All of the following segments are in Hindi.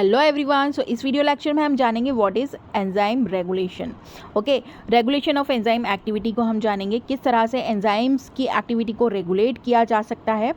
Hello everyone. सो इस वीडियो लेक्चर में हम जानेंगे what is enzyme regulation. Okay, regulation of enzyme activity को हम जानेंगे, किस तरह से एंजाइम्स की एक्टिविटी को रेगुलेट किया जा सकता है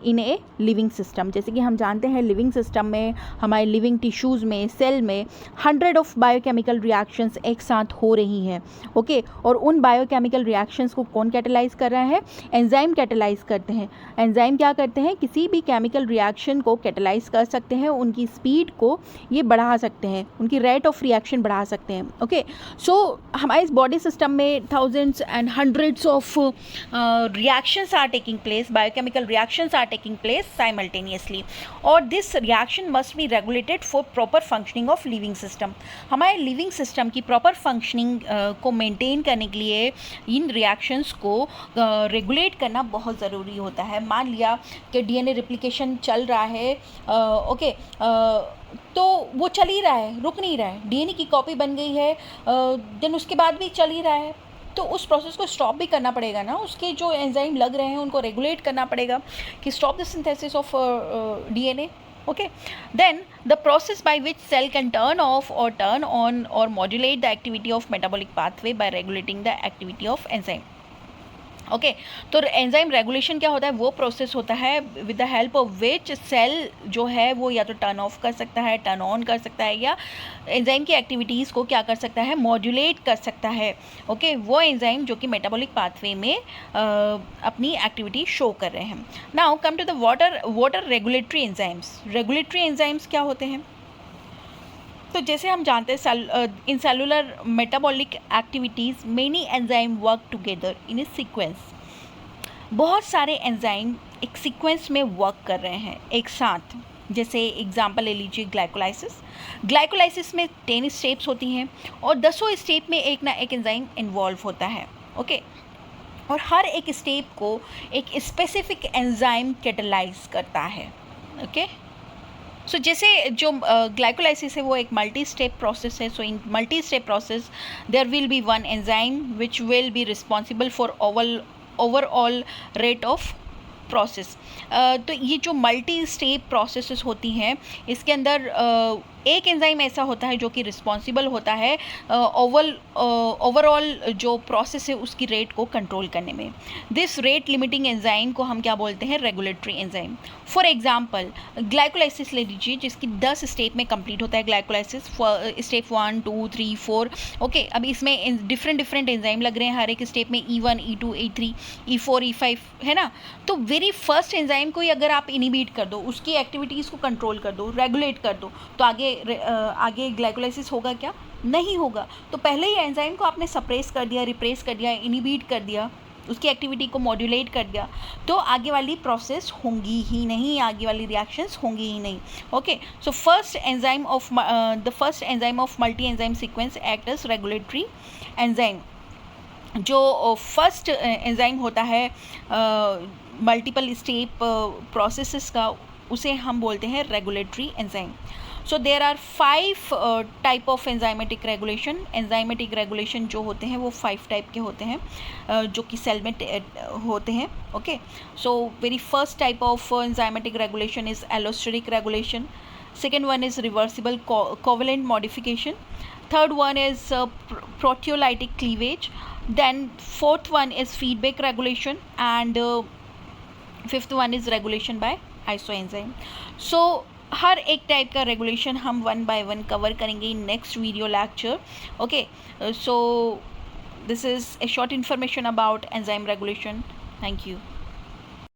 इन ए लिविंग सिस्टम। जैसे कि हम जानते हैं लिविंग सिस्टम में, हमारे लिविंग टिश्यूज़ में, सेल में 100 ऑफ बायोकेमिकल रिएक्शंस एक साथ हो रही हैं। ओके, और उन बायोकेमिकल रिएक्शंस को कौन कैटेलाइज कर रहा है? एंजाइम कैटेलाइज करते हैं। एंजाइम क्या करते हैं? किसी भी केमिकल रिएक्शन को कैटेलाइज कर सकते हैं, उनकी स्पीड को ये बढ़ा सकते हैं, उनकी रेट ऑफ रिएक्शन बढ़ा सकते हैं। ओके, सो हमारे इस बॉडी सिस्टम में thousands and hundreds of reactions are taking place, biochemical reactions are taking place simultaneously, और this reaction must be regulated for proper functioning of living system. हमारे लिविंग सिस्टम की प्रॉपर फंक्शनिंग को मेंटेन करने के लिए इन रिएक्शंस को रेगुलेट करना बहुत ज़रूरी होता है। मान लिया कि डीएनए रिप्लिकेशन चल रहा है, ओके, तो वो चल ही रहा है, रुक नहीं रहा है, डीएनए की कॉपी बन गई है, देन उसके बाद भी चल ही रहा है, तो उस प्रोसेस को स्टॉप भी करना पड़ेगा ना। उसके जो एंजाइम लग रहे हैं उनको रेगुलेट करना पड़ेगा कि stop the synthesis of DNA. Okay, then the process by which cell can turn off or turn on or modulate the activity of metabolic pathway by regulating the activity of enzyme. Okay, तो एंजाइम रेगुलेशन क्या होता है? वो प्रोसेस होता है with the help of which cell जो है वो या तो टर्न ऑफ कर सकता है, टर्न ऑन कर सकता है, या एंजाइम की एक्टिविटीज़ को क्या कर सकता है? मॉड्यूलेट कर सकता है। ओके, वो एंजाइम जो कि मेटाबॉलिक पाथवे में अपनी एक्टिविटी शो कर रहे हैं। Now come to the water regulatory enzymes. Regulatory enzymes क्या होते हैं? तो जैसे हम जानते हैं in cellular metabolic activities many enzyme work together in a sequence. बहुत सारे एंजाइम एक सीक्वेंस में वर्क कर रहे हैं एक साथ। जैसे एग्जांपल ले लीजिए ग्लाइकोलाइसिस। ग्लाइकोलाइसिस में 10 स्टेप्स होती हैं और 10 स्टेप में एक ना एक एंजाइम इन्वॉल्व होता है। ओके, और हर एक स्टेप को एक स्पेसिफिक एंजाइम कैटेलाइज करता है। ओके, सो जैसे जो ग्लाइकोलाइसिस है वो एक मल्टी स्टेप प्रोसेस है। So in multi step process there will be one enzyme which will be responsible for overall rate of process. तो ये जो मल्टी स्टेप प्रोसेसेस होती हैं इसके अंदर एक एंजाइम ऐसा होता है जो कि रिस्पॉन्सिबल होता है ओवरऑल जो प्रोसेस है उसकी रेट को कंट्रोल करने में। दिस रेट लिमिटिंग एंजाइम को हम क्या बोलते हैं? Regulatory enzyme. For example glycolysis ले लीजिए, जिसकी 10 स्टेप में कंप्लीट होता है ग्लाइकोलाइसिस, स्टेप 1, 2, 3, 4। ओके, अब इसमें डिफरेंट एंजाइम लग रहे हैं हर एक स्टेप में, E1, E2, E3, E4, E5, है ना। तो वेरी फर्स्ट एंजाइम को ही अगर आप इनिबिट कर दो, उसकी एक्टिविटीज़ को कंट्रोल कर दो, रेगुलेट कर दो, तो आगे ग्लाइकोलाइसिस होगा क्या? नहीं होगा। तो पहले ही एंजाइम को आपने सप्रेस कर दिया, रिप्रेस कर दिया, इनिबिट कर दिया, उसकी एक्टिविटी को मॉड्यूलेट कर दिया, तो आगे वाली प्रोसेस होंगी ही नहीं, आगे वाली रिएक्शंस होंगी ही नहीं। Okay, so the first enzyme of multi enzyme sequence act as regulatory enzyme. जो फर्स्ट एंजाइम होता है मल्टीपल स्टेप प्रोसेसेस का, उसे हम बोलते हैं regulatory enzyme. So there are 5 type of enzymatic regulation. Enzymatic regulation जो होते हैं वो 5 टाइप के होते हैं जो कि सेल में होते हैं। Okay, so very first type of enzymatic regulation is allosteric regulation. Second one is reversible covalent modification. Third one is proteolytic cleavage. Then fourth one is feedback regulation, and fifth one is regulation by isoenzyme. So हर एक टाइप का रेगुलेशन हम 1 by 1 कवर करेंगे in next video lecture. Okay, so this is a short information about enzyme regulation. Thank you.